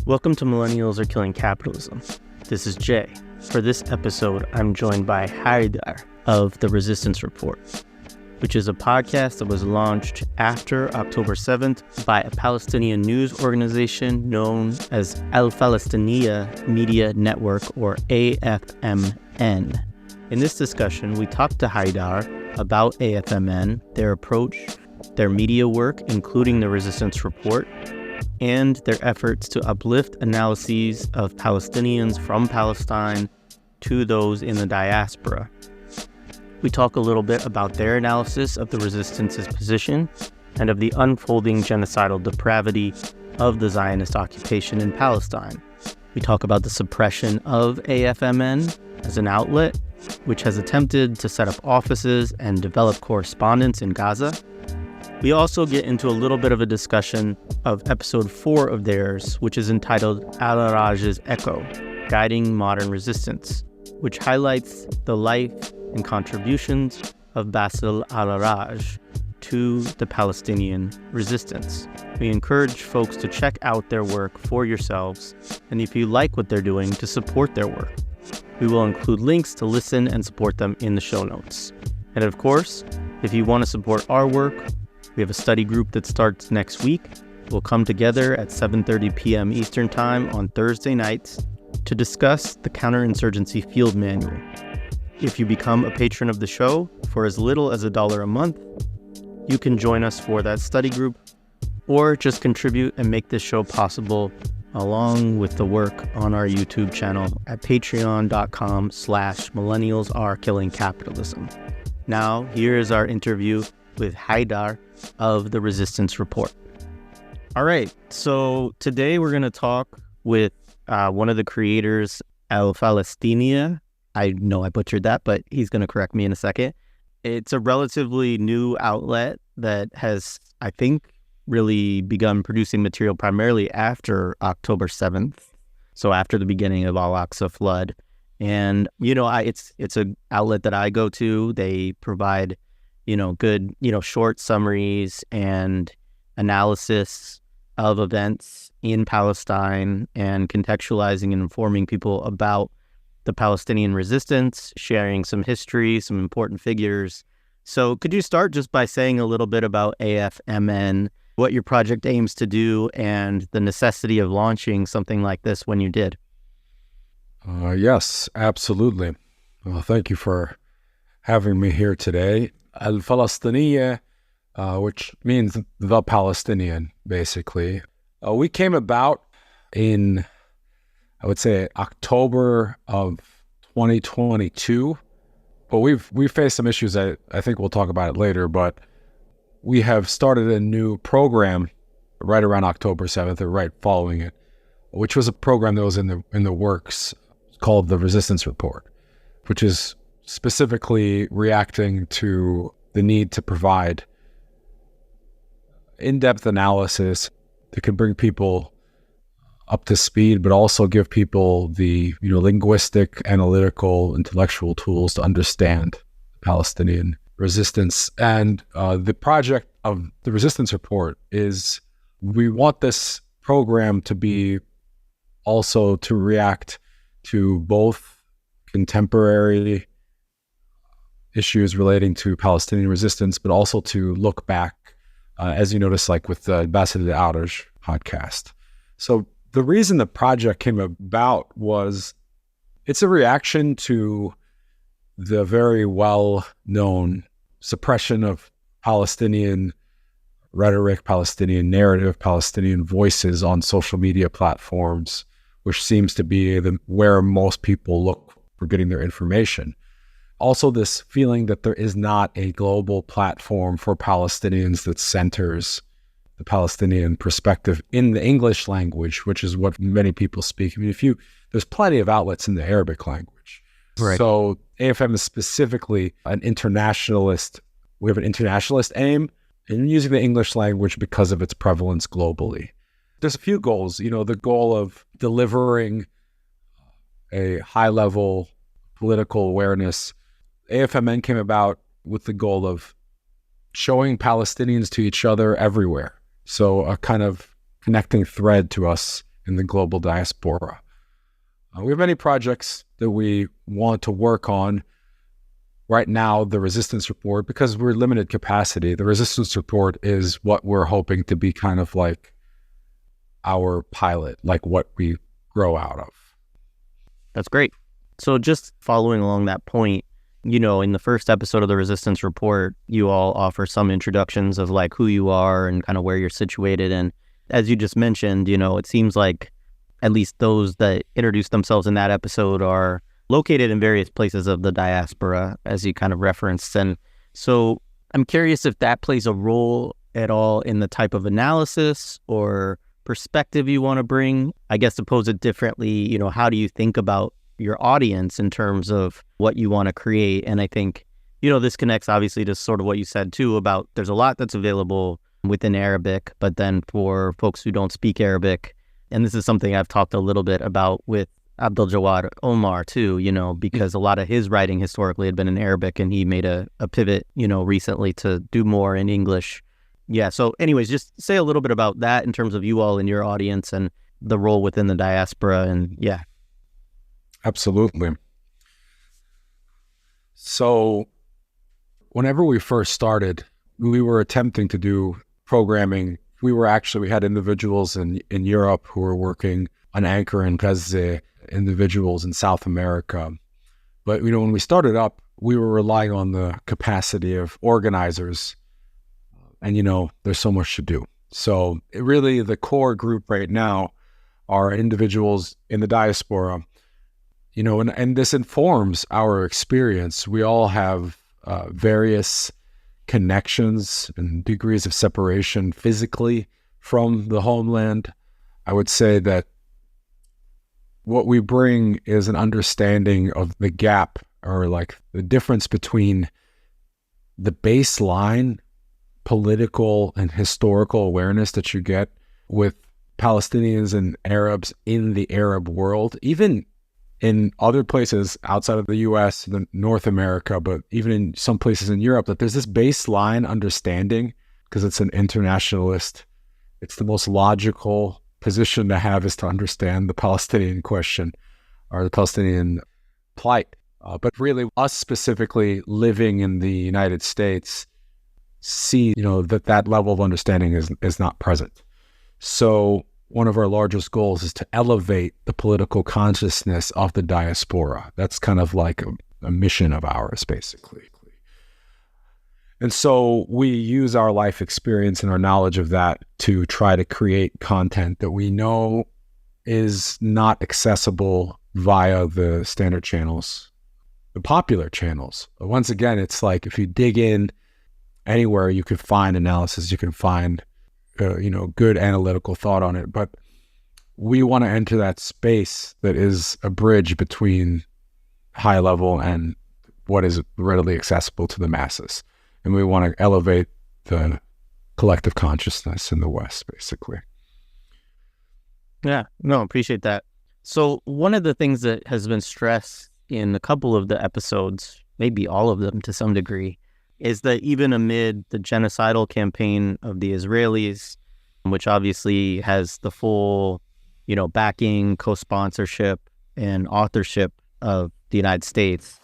Welcome to Millennials Are Killing Capitalism. This is Jay. For this episode, I'm joined by Haydar of the Resistance Report, which is a podcast that was launched after October 7th by a Palestinian news organization known as Al-Falasteniyeh Media Network, or AFMN. In this discussion, we talked to Haydar about AFMN, their approach, their media work, including the Resistance Report, and their efforts to uplift analyses of Palestinians from Palestine to those in the diaspora. We talk a little bit about their analysis of the Resistance's position and of the unfolding genocidal depravity of the Zionist occupation in Palestine. We talk about the suppression of AFMN as an outlet, which has attempted to set up offices and develop correspondents in Gaza. We also get into a little bit of a discussion of episode 4 of theirs, which is entitled Al-Araj's Echo, Guiding Modern Resistance, which highlights the life and contributions of Bassel Al-Araj to the Palestinian resistance. We encourage folks to check out their work for yourselves, and if you like what they're doing, to support their work. We will include links to listen and support them in the show notes. And of course, if you want to support our work, we have a study group that starts next week. We'll come together at 7:30 p.m. Eastern Time on Thursday nights to discuss the Counterinsurgency Field Manual. If you become a patron of the show for as little as $1 a month, you can join us for that study group, or just contribute and make this show possible along with the work on our YouTube channel at patreon.com/millennialsarekillingcapitalism. Now, here is our interview with Haydar of the Resistance Report. All right, so today we're going to talk with one of the creators, Al-Falasteniyeh. I know I butchered that, but he's going to correct me in a second. It's a relatively new outlet that has, I think, really begun producing material primarily after October 7th, so after the beginning of Al-Aqsa flood. And, it's an outlet that I go to. They provide good, short summaries and analysis of events in Palestine and contextualizing and informing people about the Palestinian resistance, sharing some history, some important figures. So could you start just by saying a little bit about AFMN, what your project aims to do, and the necessity of launching something like this when you did? Yes, absolutely. Well, thank you for having me here today. Al-Falasteniyeh, which means the Palestinian, basically. We came about in, I would say, October of 2022. But we've faced some issues that I think we'll talk about it later. But we have started a new program right around October 7th, or right following it, which was a program that was in the works called the Resistance Report, which is specifically reacting to the need to provide in-depth analysis that can bring people up to speed, but also give people the linguistic, analytical, intellectual tools to understand Palestinian resistance. And the project of the Resistance Report is, we want this program to be also to react to both contemporary issues relating to Palestinian resistance, but also to look back, as you notice, like with the Basad Araj podcast. So the reason the project came about was it's a reaction to the very well-known suppression of Palestinian rhetoric, Palestinian narrative, Palestinian voices on social media platforms, which seems to be where most people look for getting their information. Also, this feeling that there is not a global platform for Palestinians that centers the Palestinian perspective in the English language, which is what many people speak. I mean, there's plenty of outlets in the Arabic language. Right. So AFM is specifically an internationalist. We have an internationalist aim in using the English language because of its prevalence globally. There's a few goals, the goal of delivering a high-level political awareness. AFMN came about with the goal of showing Palestinians to each other everywhere. So a kind of connecting thread to us in the global diaspora. We have many projects that we want to work on. Right now, the Resistance Report, because we're limited capacity, the Resistance Report is what we're hoping to be kind of like our pilot, like what we grow out of. That's great. So just following along that point, in the first episode of the Resistance Report, you all offer some introductions of like who you are and kind of where you're situated. And as you just mentioned, it seems like at least those that introduce themselves in that episode are located in various places of the diaspora, as you kind of referenced. And so I'm curious if that plays a role at all in the type of analysis or perspective you want to bring. I guess to pose it differently, how do you think about your audience in terms of what you want to create? And I think, this connects obviously to sort of what you said too about there's a lot that's available within Arabic, but then for folks who don't speak Arabic, and this is something I've talked a little bit about with Abdul Jawad Omar too, because a lot of his writing historically had been in Arabic, and he made a pivot, recently to do more in English. Yeah. So anyways, just say a little bit about that in terms of you all and your audience and the role within the diaspora. And yeah. Absolutely. So whenever we first started, we were attempting to do programming. We had individuals in Europe who were working on Anchor and Gaza, individuals in South America. But, when we started up, we were relying on the capacity of organizers. And, there's so much to do. So really the core group right now are individuals in the diaspora, and this informs our experience. We all have various connections and degrees of separation physically from the homeland. I would say that what we bring is an understanding of the gap, or like the difference between the baseline political and historical awareness that you get with Palestinians and Arabs in the Arab world, even in other places outside of the US, North America, but even in some places in Europe, that there's this baseline understanding, because it's an internationalist. It's the most logical position to have, is to understand the Palestinian question or the Palestinian plight. But really, us specifically living in the United States see, that level of understanding is not present. So one of our largest goals is to elevate the political consciousness of the diaspora. That's kind of like a mission of ours, basically. And so we use our life experience and our knowledge of that to try to create content that we know is not accessible via the standard channels, the popular channels. But once again, it's like if you dig in anywhere, you can find analysis, you can find good analytical thought on it. But we want to enter that space that is a bridge between high level and what is readily accessible to the masses. And we want to elevate the collective consciousness in the West, basically. Yeah, no, appreciate that. So one of the things that has been stressed in a couple of the episodes, maybe all of them to some degree, is that even amid the genocidal campaign of the Israelis, which obviously has the full, backing, co-sponsorship, and authorship of the United States,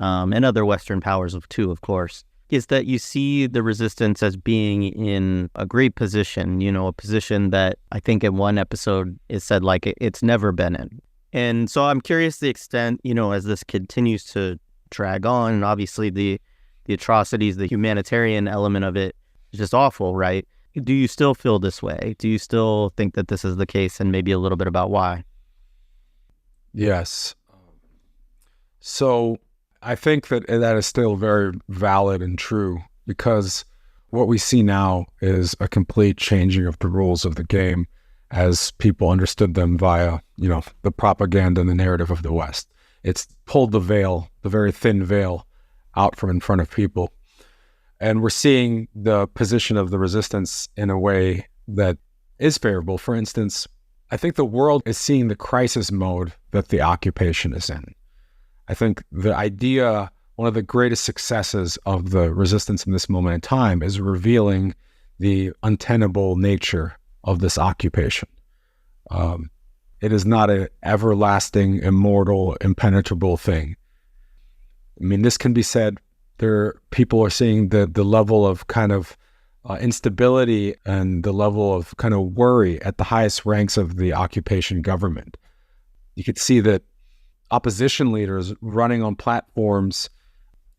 and other Western powers too, of course, is that you see the resistance as being in a great position, a position that I think in one episode is said like it's never been in. And so I'm curious the extent, as this continues to drag on, and obviously the atrocities, the humanitarian element of it is just awful, right? Do you still feel this way? Do you still think that this is the case, and maybe a little bit about why? Yes. So I think that is still very valid and true, because what we see now is a complete changing of the rules of the game as people understood them via, the propaganda and the narrative of the West. It's pulled the veil, the very thin veil, out from in front of people. And we're seeing the position of the resistance in a way that is favorable. For instance, I think the world is seeing the crisis mode that the occupation is in. I think the idea, one of the greatest successes of the resistance in this moment in time, is revealing the untenable nature of this occupation. it is not an everlasting, immortal, impenetrable thing. I mean, this can be said, people are seeing the level of kind of instability and the level of kind of worry at the highest ranks of the occupation government. You could see that opposition leaders running on platforms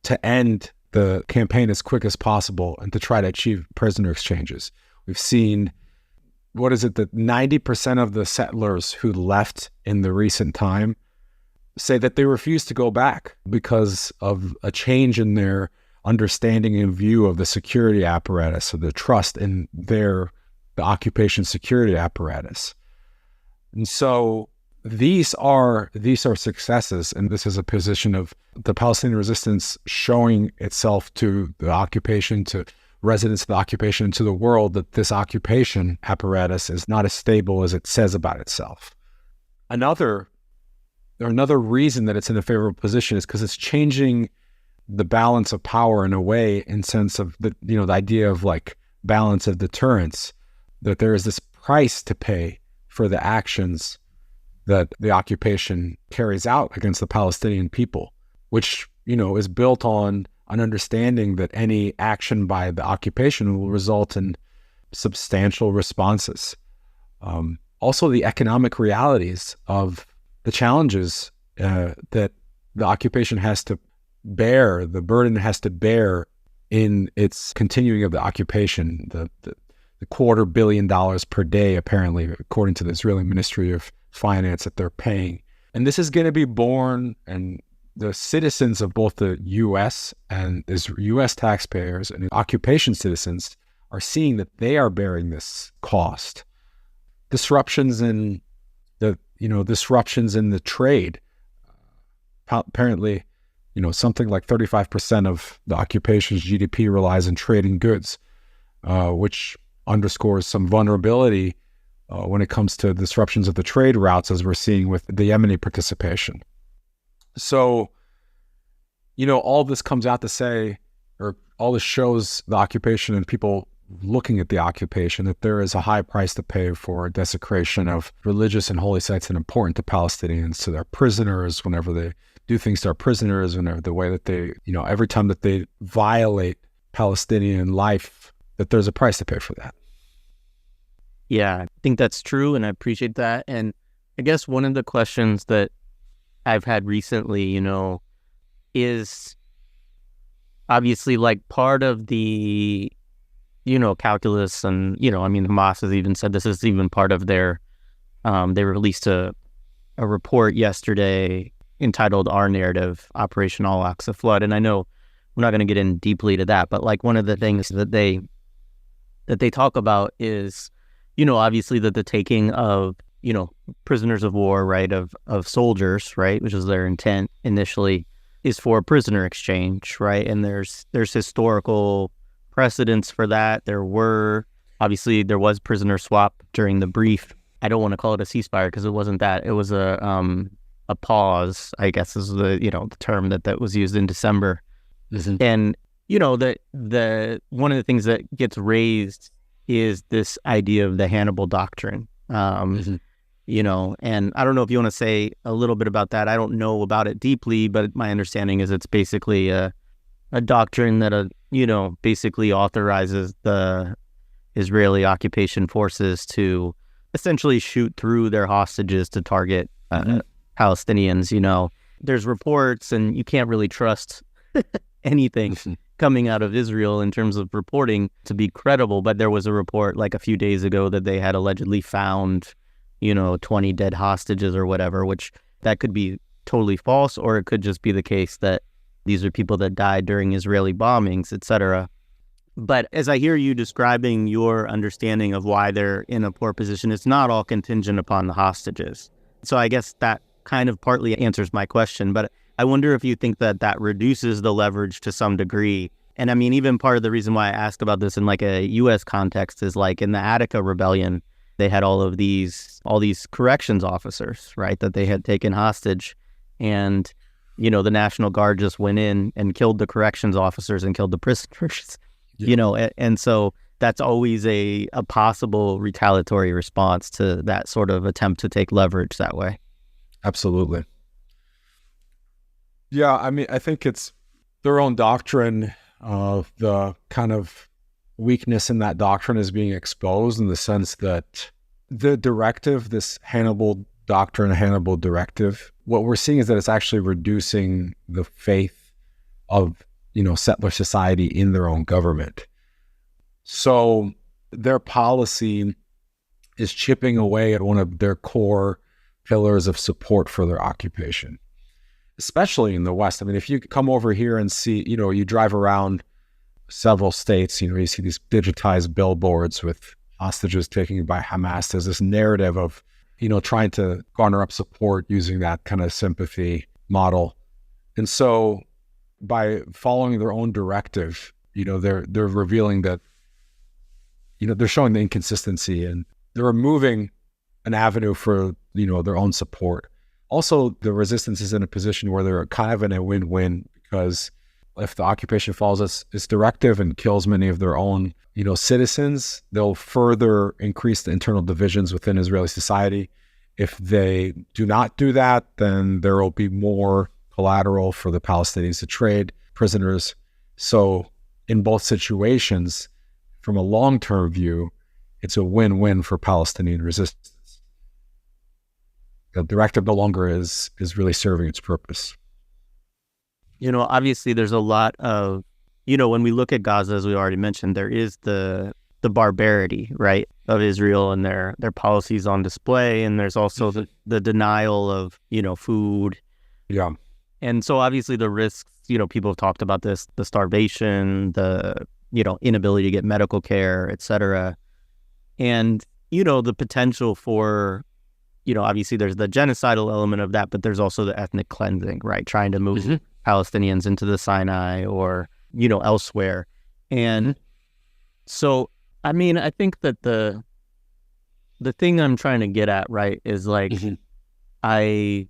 to end the campaign as quick as possible and to try to achieve prisoner exchanges. We've seen, that 90% of the settlers who left in the recent time say that they refuse to go back because of a change in their understanding and view of the security apparatus, or the trust in the occupation security apparatus. And so these are successes, and this is a position of the Palestinian resistance showing itself to the occupation, to residents of the occupation, and to the world, that this occupation apparatus is not as stable as it says about itself. Another reason that it's in a favorable position is because it's changing the balance of power in a way, in sense of the idea of like balance of deterrence, that there is this price to pay for the actions that the occupation carries out against the Palestinian people, which, is built on an understanding that any action by the occupation will result in substantial responses. Also, the economic realities of the challenges that the occupation has to bear, the burden it has to bear in its continuing of the occupation, the $250 million per day, apparently, according to the Israeli Ministry of Finance, that they're paying. And this is going to be borne, and the citizens of both the U.S. and U.S. taxpayers and occupation citizens are seeing that they are bearing this cost. Disruptions in the trade. Apparently, something like 35% of the occupation's GDP relies on trading goods, which underscores some vulnerability when it comes to disruptions of the trade routes, as we're seeing with the Yemeni participation. So, all this comes out to say, or all this shows the occupation and people looking at the occupation, that there is a high price to pay for desecration of religious and holy sites that are important to Palestinians, to their prisoners, whenever they do things to our prisoners, whenever the way that they, every time that they violate Palestinian life, that there's a price to pay for that. Yeah, I think that's true, and I appreciate that. And I guess one of the questions that I've had recently, is obviously like part of the, calculus, and, Hamas has even said this is even part of their, they released a report yesterday entitled Our Narrative, Operation Al-Aqsa Flood. And I know we're not going to get in deeply to that, but like one of the things that they talk about is, obviously that the taking of, prisoners of war, right, of soldiers, right, which is their intent initially, is for a prisoner exchange, right? And there's historical precedents for that. There was prisoner swap during the brief. I don't want to call it a ceasefire because it wasn't that. It was a pause, I guess is the the term that was used in December. Mm-hmm. And the one of the things that gets raised is this idea of the Hannibal Doctrine. Mm-hmm. And I don't know if you want to say a little bit about that. I don't know about it deeply, but my understanding is it's basically a doctrine that basically authorizes the Israeli occupation forces to essentially shoot through their hostages to target Palestinians. There's reports, and you can't really trust anything coming out of Israel in terms of reporting to be credible. But there was a report like a few days ago that they had allegedly found 20 dead hostages or whatever, which that could be totally false, or it could just be the case that these are people that died during Israeli bombings, etc. But as I hear you describing your understanding of why they're in a poor position, it's not all contingent upon the hostages. So I guess that kind of partly answers my question, but I wonder if you think that reduces the leverage to some degree. And I mean, even part of the reason why I asked about this in like a U.S. context is like in the Attica rebellion, they had all these corrections officers, right, that they had taken hostage. And, the National Guard just went in and killed the corrections officers and killed the prisoners, and so that's always a possible retaliatory response to that sort of attempt to take leverage that way. Absolutely. Yeah, I mean, I think it's their own doctrine. The kind of weakness in that doctrine is being exposed in the sense that the directive, this Hannibal Doctrine, Hannibal Directive, what we're seeing is that it's actually reducing the faith of, settler society in their own government. So their policy is chipping away at one of their core pillars of support for their occupation, especially in the West. I mean, if you come over here and see, you drive around several states, you see these digitized billboards with hostages taken by Hamas. There's this narrative of, trying to garner up support using that kind of sympathy model. And so by following their own directive, they're revealing that, they're showing the inconsistency, and they're removing an avenue for, their own support. Also, the resistance is in a position where they're kind of in a win-win, because if the occupation follows its directive and kills many of their own, citizens, they'll further increase the internal divisions within Israeli society. If they do not do that, then there will be more collateral for the Palestinians to trade prisoners. So in both situations, from a long-term view, it's a win-win for Palestinian resistance. The directive no longer is really serving its purpose. Obviously there's a lot of, when we look at Gaza, as we already mentioned, there is the barbarity, right, of Israel and their policies on display. And there's also the denial of, food. Yeah. And so obviously the risks, people have talked about this, the starvation, the, inability to get medical care, et cetera. And, the potential for, obviously there's the genocidal element of that, but there's also the ethnic cleansing, right? Trying to move Palestinians into the Sinai or, elsewhere. And so, I mean, I think that the thing I'm trying to get at, right, is like, I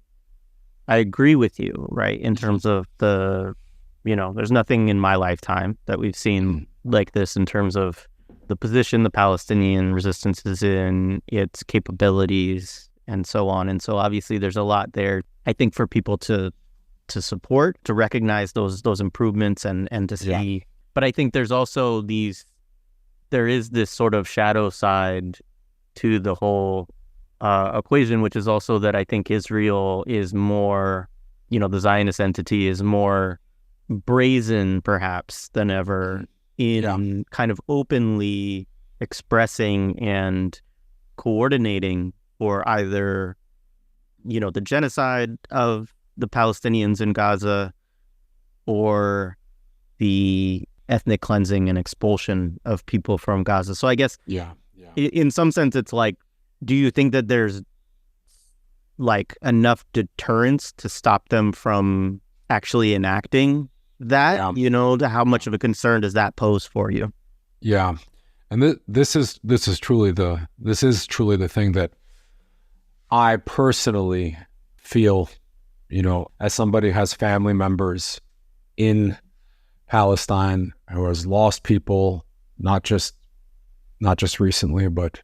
agree with you, right, in terms of the, there's nothing in my lifetime that we've seen like this in terms of the position the Palestinian resistance is in, its capabilities, and so on. And so obviously there's a lot there, I think, for people to support, to recognize those improvements and to see. Yeah. But I think there's also there is this sort of shadow side to the whole equation, which is also that I think Israel is more, the Zionist entity is more brazen perhaps than ever in kind of openly expressing and coordinating for either, the genocide of the Palestinians in Gaza or the ethnic cleansing and expulsion of people from Gaza. So I guess in some sense it's like, do you think that there's like enough deterrence to stop them from actually enacting that? How much of a concern does that pose for you? Yeah. And this is truly the thing that I personally feel, as somebody who has family members in Palestine who has lost people, not just recently, but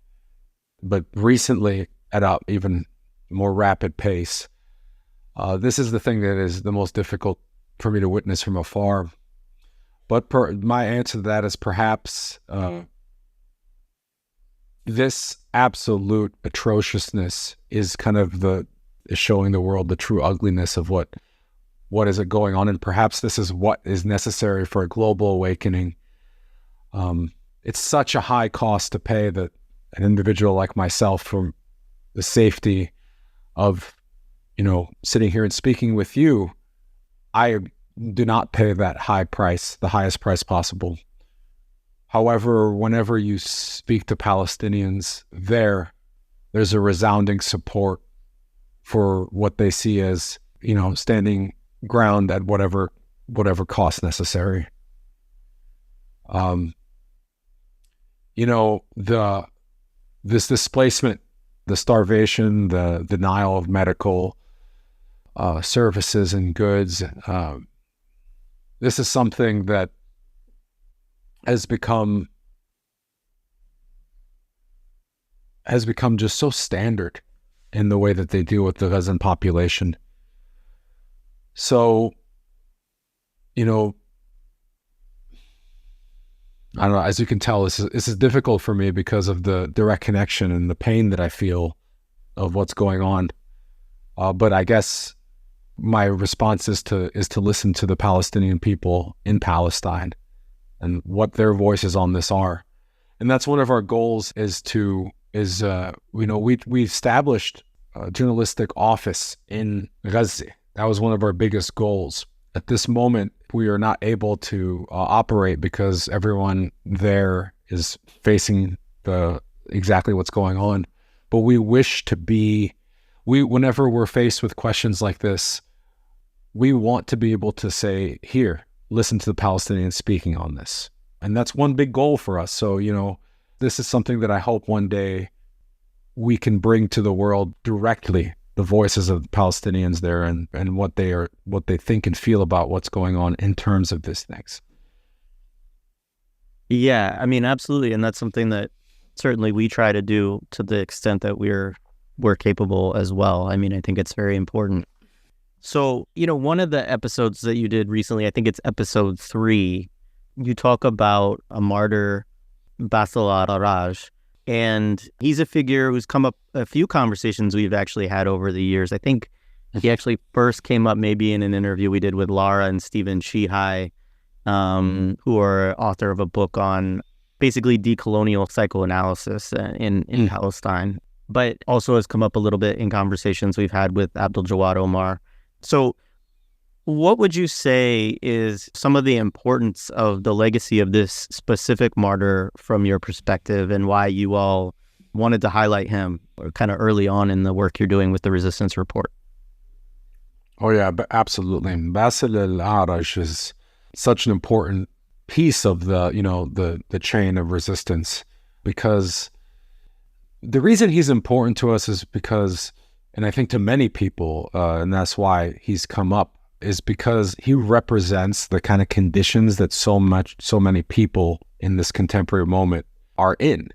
recently at an even more rapid pace. This is the thing that is the most difficult for me to witness from afar. But my answer to that is perhaps this absolute atrociousness is kind of is showing the world the true ugliness of what is going on, and perhaps this is what is necessary for a global awakening. It's such a high cost to pay that an individual like myself, for the safety of, sitting here and speaking with you, I do not pay that high price, the highest price possible. However, whenever you speak to Palestinians there's a resounding support for what they see as, standing ground at whatever cost necessary. This displacement, the starvation, the denial of medical services and goods, this is something that has become has become just so standard in the way that they deal with the Gazan population. So, I don't know, as you can tell, this is difficult for me because of the direct connection and the pain that I feel of what's going on. But I guess my response is to listen to the Palestinian people in Palestine and what their voices on this are. And that's one of our goals we established a journalistic office in Gaza. That was one of our biggest goals. At this moment, we are not able to operate because everyone there is facing exactly what's going on. But we wish to be, whenever we're faced with questions like this, we want to be able to say, here, listen to the Palestinians speaking on this. And that's one big goal for us. So, this is something that I hope one day we can bring to the world directly, the voices of the Palestinians there and what they think and feel about what's going on in terms of these things. Yeah, I mean, absolutely. And that's something that certainly we try to do to the extent that we're capable as well. I mean, I think it's very important. So, one of the episodes that you did recently, I think it's episode 3, you talk about a martyr, Basad Araj, and he's a figure who's come up a few conversations we've actually had over the years. I think he actually first came up maybe in an interview we did with Lara and Stephen Shihai, who are author of a book on basically decolonial psychoanalysis in Palestine, but also has come up a little bit in conversations we've had with Abdul Jawad Omar. So what would you say is some of the importance of the legacy of this specific martyr from your perspective, and why you all wanted to highlight him kind of early on in the work you're doing with the Resistance Report? Oh yeah, absolutely. Bassel Al-Araj is such an important piece of the chain of resistance, because the reason he's important to us is because, and I think to many people, and that's why he's come up, is because he represents the kind of conditions that so many people in this contemporary moment are in.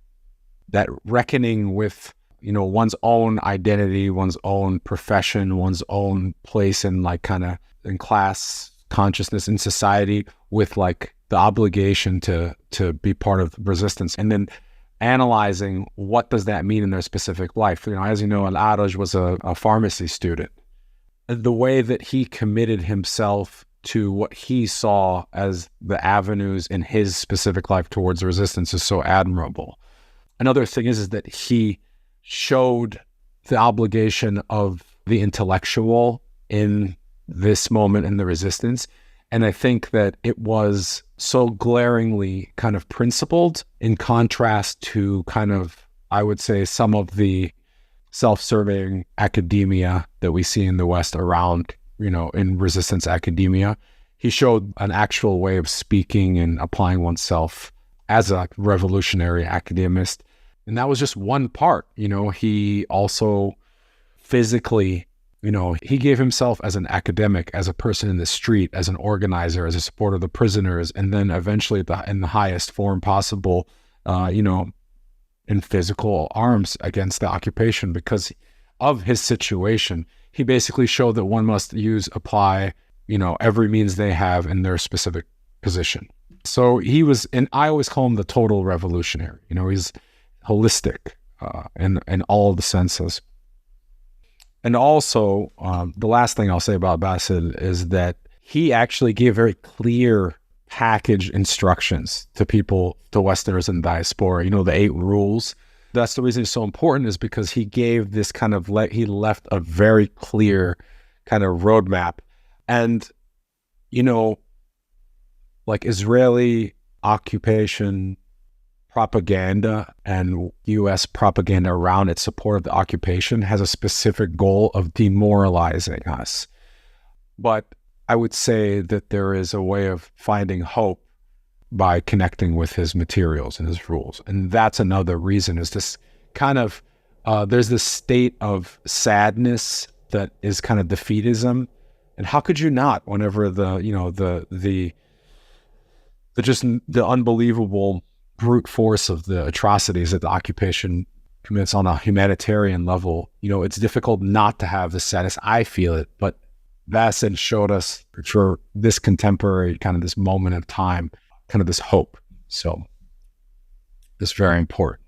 That reckoning with, one's own identity, one's own profession, one's own place in in class consciousness in society, with the obligation to be part of resistance, and then analyzing what does that mean in their specific life. As you know, Al-Araj was a pharmacy student. The way that he committed himself to what he saw as the avenues in his specific life towards resistance is so admirable. Another thing is that he showed the obligation of the intellectual in this moment in the resistance. And I think that it was so glaringly kind of principled in contrast to I would say, some of the self-serving academia that we see in the West around, in resistance academia. He showed an actual way of speaking and applying oneself as a revolutionary academist. And that was just one part. He also physically, he gave himself as an academic, as a person in the street, as an organizer, as a supporter of the prisoners, and then eventually in the highest form possible, in physical arms against the occupation. Because of his situation, he basically showed that one must apply, every means they have in their specific position. So he was, and I always call him the total revolutionary. He's holistic in all the senses. And also, the last thing I'll say about Bassel is that he actually gave very clear package instructions to people, to Westerners in diaspora, the 8 rules. That's the reason it's so important, is because he gave this he left a very clear kind of roadmap. And, Israeli occupation propaganda and U.S. propaganda around its support of the occupation has a specific goal of demoralizing us. But I would say that there is a way of finding hope by connecting with his materials and his rules. And that's another reason, is this there's this state of sadness that is kind of defeatism. And how could you not, whenever the unbelievable brute force of the atrocities that the occupation commits on a humanitarian level, it's difficult not to have the sadness. I feel it, but Basad showed us for this contemporary kind of this moment of time, kind of this hope. So it's very important.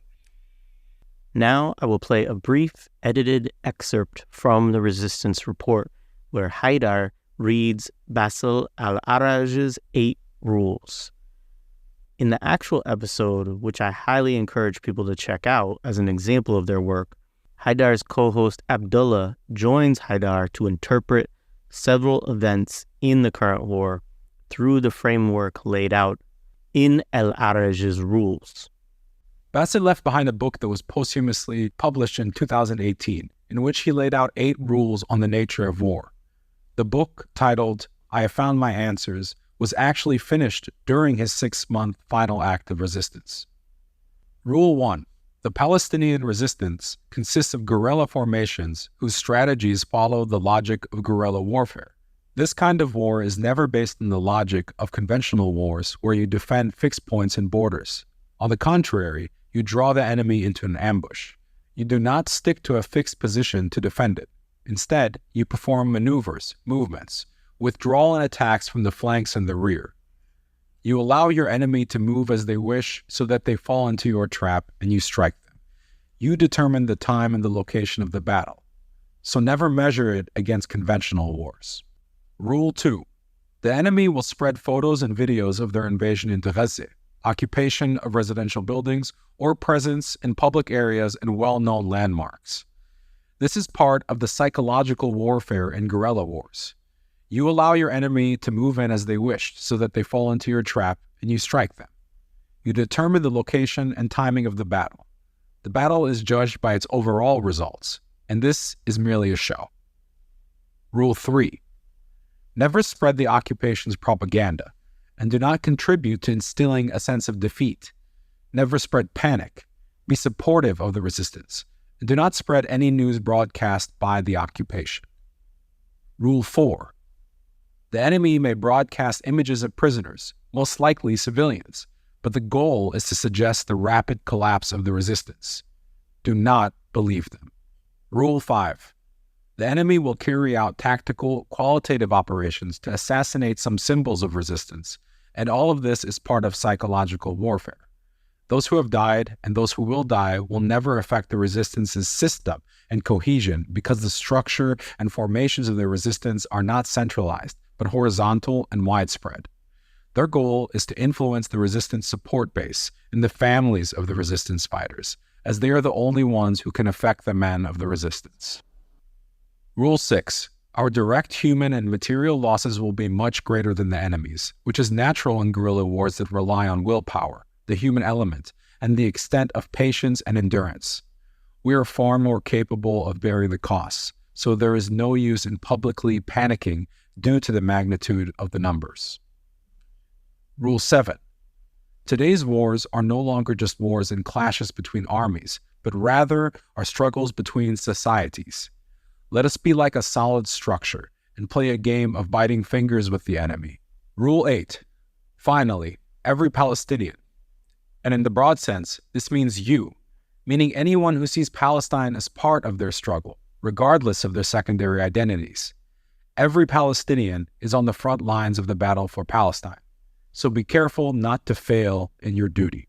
Now I will play a brief edited excerpt from the Resistance Report where Haydar reads Bassel Al-Araj's 8 rules. In the actual episode, which I highly encourage people to check out as an example of their work, Haydar's co-host Abdullah joins Haydar to interpret several events in the current war through the framework laid out in Al-Araj's rules. Basad left behind a book that was posthumously published in 2018, in which he laid out 8 rules on the nature of war. The book, titled I Have Found My Answers, was actually finished during his 6-month final act of resistance. Rule 1. The Palestinian resistance consists of guerrilla formations whose strategies follow the logic of guerrilla warfare. This kind of war is never based on the logic of conventional wars where you defend fixed points and borders. On the contrary, you draw the enemy into an ambush. You do not stick to a fixed position to defend it. Instead, you perform maneuvers, movements, withdrawal and attacks from the flanks and the rear. You allow your enemy to move as they wish so that they fall into your trap and you strike them. You determine the time and the location of the battle, so never measure it against conventional wars. Rule 2. The enemy will spread photos and videos of their invasion into Gaza, occupation of residential buildings, or presence in public areas and well-known landmarks. This is part of the psychological warfare in guerrilla wars. You allow your enemy to move in as they wish so that they fall into your trap and you strike them. You determine the location and timing of the battle. The battle is judged by its overall results, and this is merely a show. Rule 3. Never spread the occupation's propaganda, and do not contribute to instilling a sense of defeat. Never spread panic. Be supportive of the resistance, and do not spread any news broadcast by the occupation. Rule 4. The enemy may broadcast images of prisoners, most likely civilians, but the goal is to suggest the rapid collapse of the resistance. Do not believe them. Rule 5. The enemy will carry out tactical, qualitative operations to assassinate some symbols of resistance, and all of this is part of psychological warfare. Those who have died and those who will die will never affect the resistance's system and cohesion because the structure and formations of the resistance are not centralized, but horizontal and widespread. Their goal is to influence the resistance support base and the families of the resistance fighters, as they are the only ones who can affect the men of the resistance. Rule 6. Our direct human and material losses will be much greater than the enemy's, which is natural in guerrilla wars that rely on willpower, the human element, and the extent of patience and endurance. We are far more capable of bearing the costs, so there is no use in publicly panicking due to the magnitude of the numbers. Rule 7. Today's wars are no longer just wars and clashes between armies, but rather are struggles between societies. Let us be like a solid structure and play a game of biting fingers with the enemy. Rule 8. Finally, every Palestinian. And in the broad sense, this means you, meaning anyone who sees Palestine as part of their struggle, regardless of their secondary identities. Every Palestinian is on the front lines of the battle for Palestine. So be careful not to fail in your duty.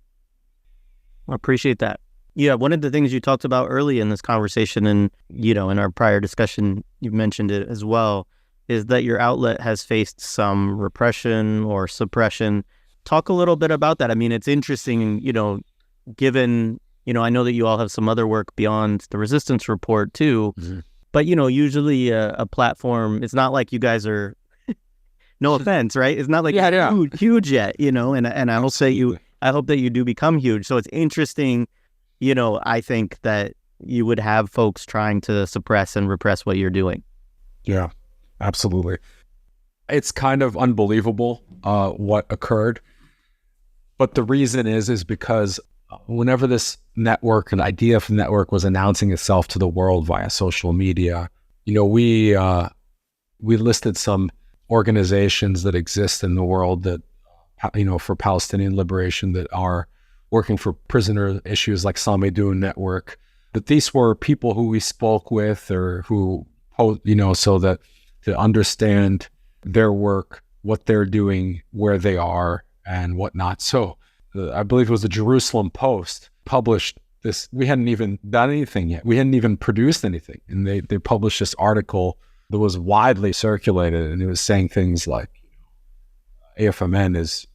I appreciate that. Yeah, one of the things you talked about early in this conversation and, in our prior discussion, you mentioned it as well, is that your outlet has faced some repression or suppression. Talk a little bit about that. I mean, it's interesting, given, I know that you all have some other work beyond the Resistance Report too, but, usually a platform, it's not like you guys are, no offense, right? It's not like huge yet, and I will say I hope that you do become huge. So it's interesting, I think that you would have folks trying to suppress and repress what you're doing. Yeah, absolutely. It's kind of unbelievable what occurred. But the reason is because whenever this network, an idea of the network was announcing itself to the world via social media, we listed some organizations that exist in the world that, for Palestinian liberation that are working for prisoner issues like Samidun Network, But these were people who we spoke with or who, so that to understand their work, what they're doing, where they are, and whatnot. So I believe it was the Jerusalem Post published this. We hadn't even done anything yet. We hadn't even produced anything. And they published this article that was widely circulated, and it was saying things like, AFMN is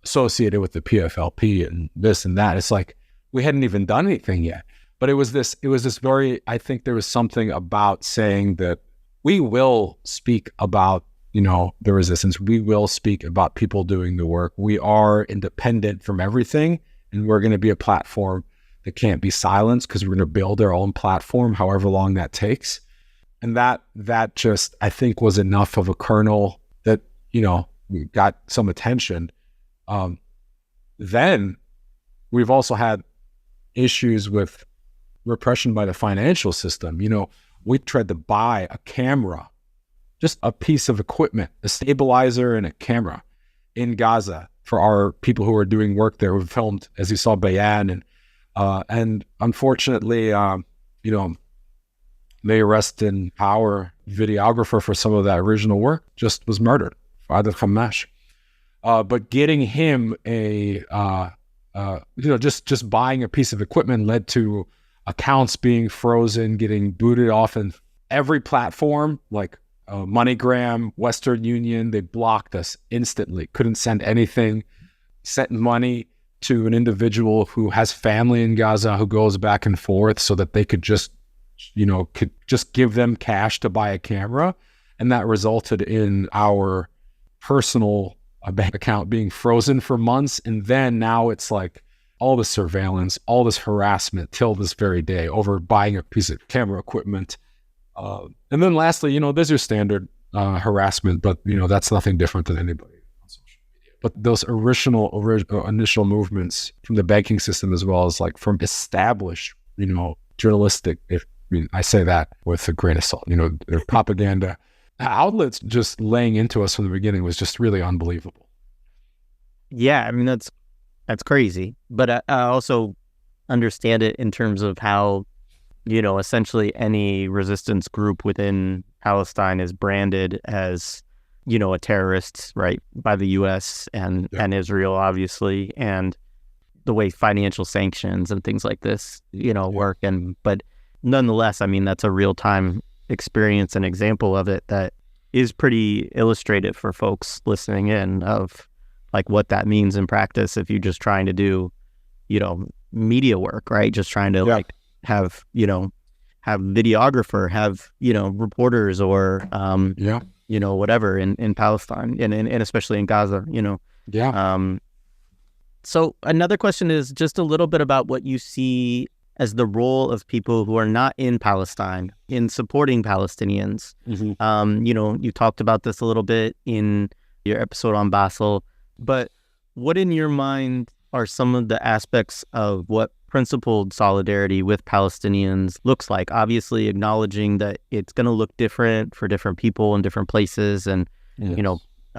associated with the PFLP and this and that. It's like, we hadn't even done anything yet. But it was this very, I think there was something about saying that we will speak about, the resistance. We will speak about people doing the work. We are independent from everything, and we're going to be a platform that can't be silenced because we're going to build our own platform, however long that takes. And that just, I think, was enough of a kernel that, we got some attention. Then we've also had issues with repression by the financial system. We tried to buy a camera, just a piece of equipment, a stabilizer and a camera in Gaza for our people who are doing work there. We filmed, as you saw, Bayan, and unfortunately, may arrest in power videographer for some of that original work just was murdered, Fadil Khamash. But getting him just buying a piece of equipment led to accounts being frozen, getting booted off, and every platform like MoneyGram, Western Union, they blocked us instantly. Couldn't send anything. Sent money to an individual who has family in Gaza who goes back and forth so that they could just give them cash to buy a camera. And that resulted in our personal bank account being frozen for months. And then now it's like all this surveillance, all this harassment till this very day over buying a piece of camera equipment. And then lastly, there's your standard harassment, but that's nothing different than anybody on social media. But those initial movements from the banking system, as well as like from established, journalistic, I say that with a grain of salt, their propaganda outlets just laying into us from the beginning was just really unbelievable. Yeah, that's crazy. But I also understand it in terms of how, essentially any resistance group within Palestine is branded as, a terrorist, right, by the U.S. and Israel, obviously, and the way financial sanctions and things like this, work. But nonetheless, that's a real-time experience and example of it that is pretty illustrative for folks listening in of like what that means in practice if you're just trying to do, media work, right? Just trying to have videographer, have, reporters or, whatever in Palestine and especially in Gaza, So another question is just a little bit about what you see as the role of people who are not in Palestine in supporting Palestinians. Mm-hmm. You talked about this a little bit in your episode on Bassel, but what in your mind are some of the aspects of what principled solidarity with Palestinians looks like? Obviously acknowledging that it's going to look different for different people in different places and,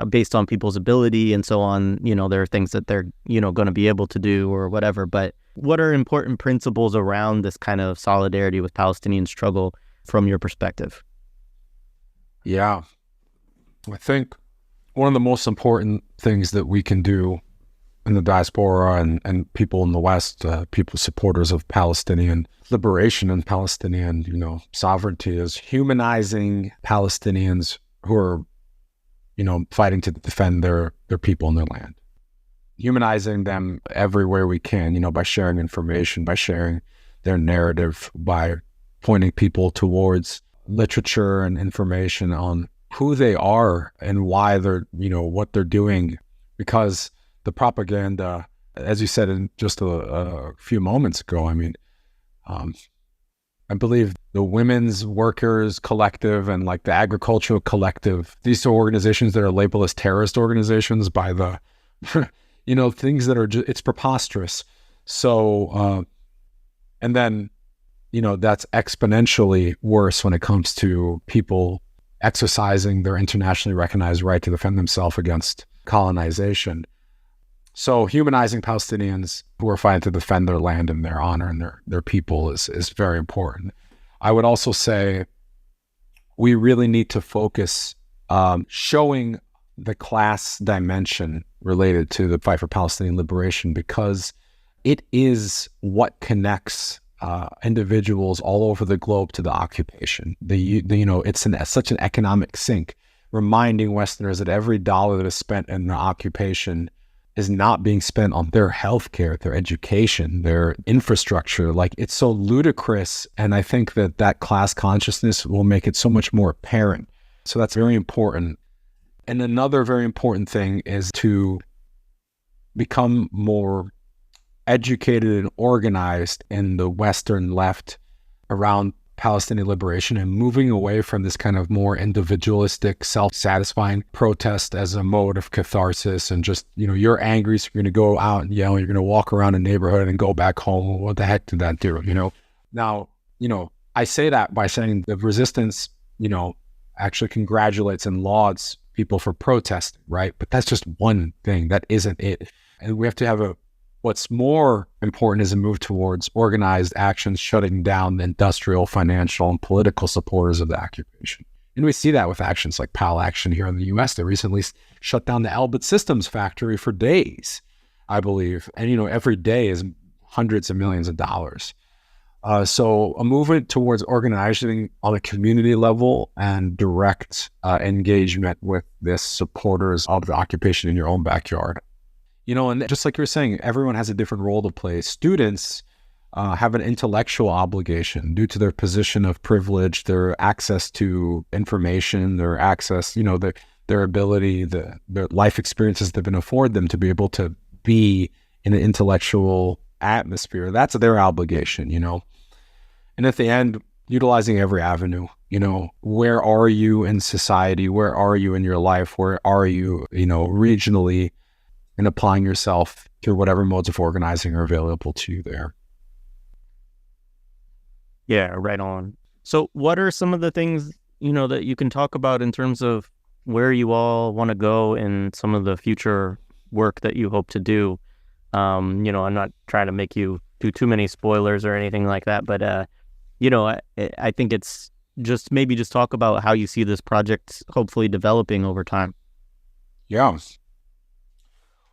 based on people's ability and so on, there are things that they're, going to be able to do or whatever. But what are important principles around this kind of solidarity with Palestinian struggle from your perspective? Yeah, I think one of the most important things that we can do in the diaspora and people in the West, people supporters of Palestinian liberation and Palestinian, sovereignty, is humanizing Palestinians who are, fighting to defend their people and their land. Humanizing them everywhere we can, by sharing information, by sharing their narrative, by pointing people towards literature and information on who they are and why they're, what they're doing. Because the propaganda, as you said in just a few moments ago, I believe the Women's Workers Collective and like the Agricultural Collective, these are organizations that are labeled as terrorist organizations by the, things that are just, it's preposterous. So, and then, that's exponentially worse when it comes to people exercising their internationally recognized right to defend themselves against colonization. So humanizing Palestinians who are fighting to defend their land and their honor and their people is very important. I would also say we really need to focus showing the class dimension related to the fight for Palestinian liberation, because it is what connects individuals all over the globe to the occupation. It's such an economic sink, reminding Westerners that every dollar that is spent in the occupation is not being spent on their healthcare, their education, their infrastructure. Like, it's so ludicrous. And I think that class consciousness will make it so much more apparent. So that's very important. And another very important thing is to become more educated and organized in the Western left around Palestinian liberation, and moving away from this kind of more individualistic, self-satisfying protest as a mode of catharsis, and just, you're angry, so you're going to go out and yell, you're going to walk around a neighborhood and go back home. What the heck did that do? Now, I say that by saying the resistance, actually congratulates and lauds people for protesting, right? But that's just one thing. That isn't it. And we have to have what's more important is a move towards organized actions, shutting down the industrial, financial, and political supporters of the occupation. And we see that with actions like Pal Action here in the U.S. They recently shut down the Elbit Systems factory for days, I believe. And, every day is hundreds of millions of dollars. So a movement towards organizing on a community level and direct engagement with the supporters of the occupation in your own backyard. And just like you were saying, everyone has a different role to play. Students have an intellectual obligation due to their position of privilege, their access to information, their access, their ability, their life experiences that have been afforded them to be able to be in an intellectual atmosphere. That's their obligation, And at the end, utilizing every avenue, where are you in society? Where are you in your life? Where are you, regionally? And applying yourself to whatever modes of organizing are available to you there. Yeah, right on. So what are some of the things, that you can talk about in terms of where you all want to go in some of the future work that you hope to do? I'm not trying to make you do too many spoilers or anything like that, but, I think it's just talk about how you see this project hopefully developing over time. Yeah.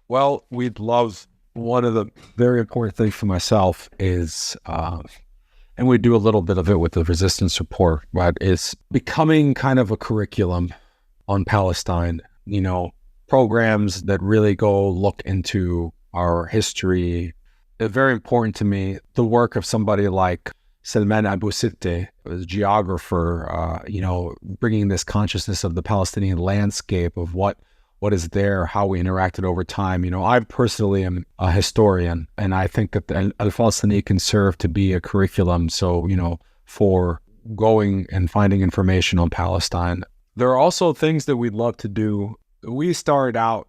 Well, one of the very important things for myself is, and we do a little bit of it with the resistance report, but is becoming kind of a curriculum on Palestine, programs that really go look into our history. They're very important to me. The work of somebody like Salman Abu Sitteh, a geographer, bringing this consciousness of the Palestinian landscape, of what is there, how we interacted over time. I personally am a historian, and I think that the Al-Falasteniyeh can serve to be a curriculum. So, for going and finding information on Palestine. There are also things that we'd love to do. We started out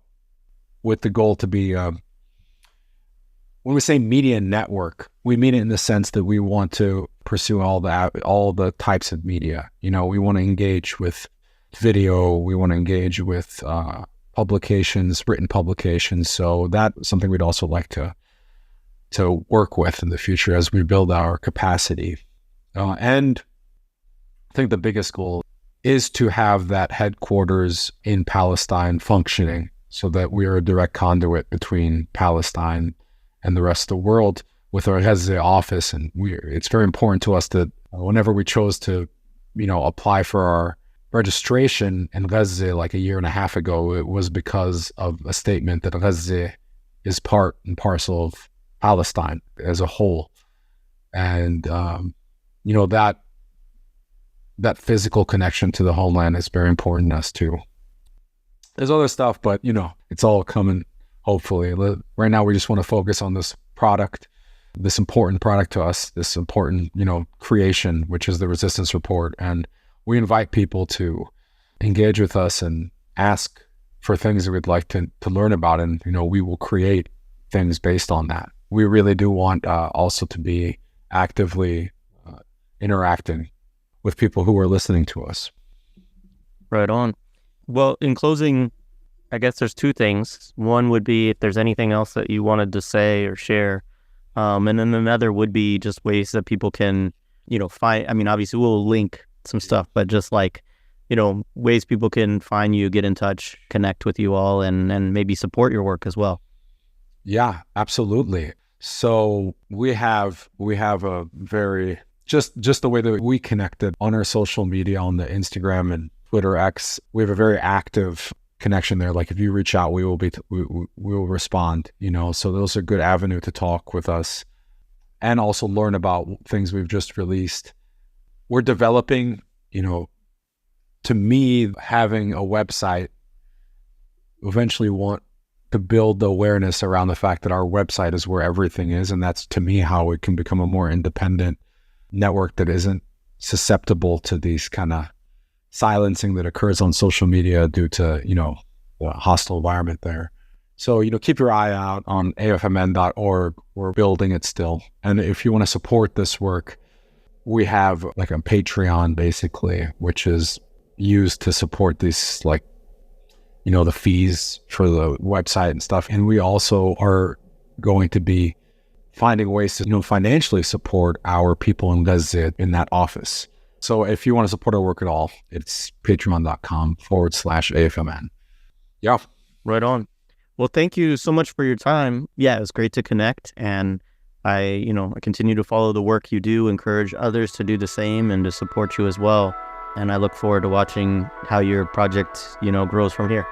with the goal to be, when we say media network, we mean it in the sense that we want to pursue all the types of media. We want to engage with video, we want to engage with publications, written publications. So that's something we'd also like to work with in the future as we build our capacity. And I think the biggest goal is to have that headquarters in Palestine functioning, so that we are a direct conduit between Palestine and the rest of the world with our Gaza office. And it's very important to us that whenever we chose to, apply for our registration in Gaza like a year and a half ago, it was because of a statement that Gaza is part and parcel of Palestine as a whole. And, that physical connection to the homeland is very important to us too. There's other stuff, but, it's all coming, hopefully. Right now, we just want to focus on this product, this important product to us, this important, creation, which is the resistance report. And we invite people to engage with us and ask for things that we'd like to learn about. And, we will create things based on that. We really do want also to be actively interacting with people who are listening to us. Right on. Well, in closing, I guess there's two things. One would be if there's anything else that you wanted to say or share. And then another would be just ways that people can, find, obviously we'll link some stuff, but just like, ways people can find you, get in touch, connect with you all, and maybe support your work as well. Yeah, absolutely. So we have a very, just the way that we connected on our social media, on the Instagram and Twitter X, we have a very active connection there. Like if you reach out, we will respond, so those are good avenue to talk with us and also learn about things we've just released. We're developing, to me, having a website, eventually want to build the awareness around the fact that our website is where everything is. And that's, to me, how it can become a more independent network that isn't susceptible to these kind of silencing that occurs on social media due to, the hostile environment there. So, keep your eye out on AFMN.org. We're building it still. And if you want to support this work, we have like a Patreon, basically, which is used to support these, like, the fees for the website and stuff. And we also are going to be finding ways to, financially support our people in Gaza in that office. So if you want to support our work at all, it's patreon.com/AFMN. Yeah. Right on. Well, thank you so much for your time. Yeah, it was great to connect. And I continue to follow the work you do, encourage others to do the same and to support you as well. And I look forward to watching how your project, grows from here.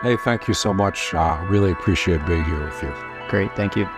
Hey, thank you so much. Really appreciate being here with you. Great. Thank you.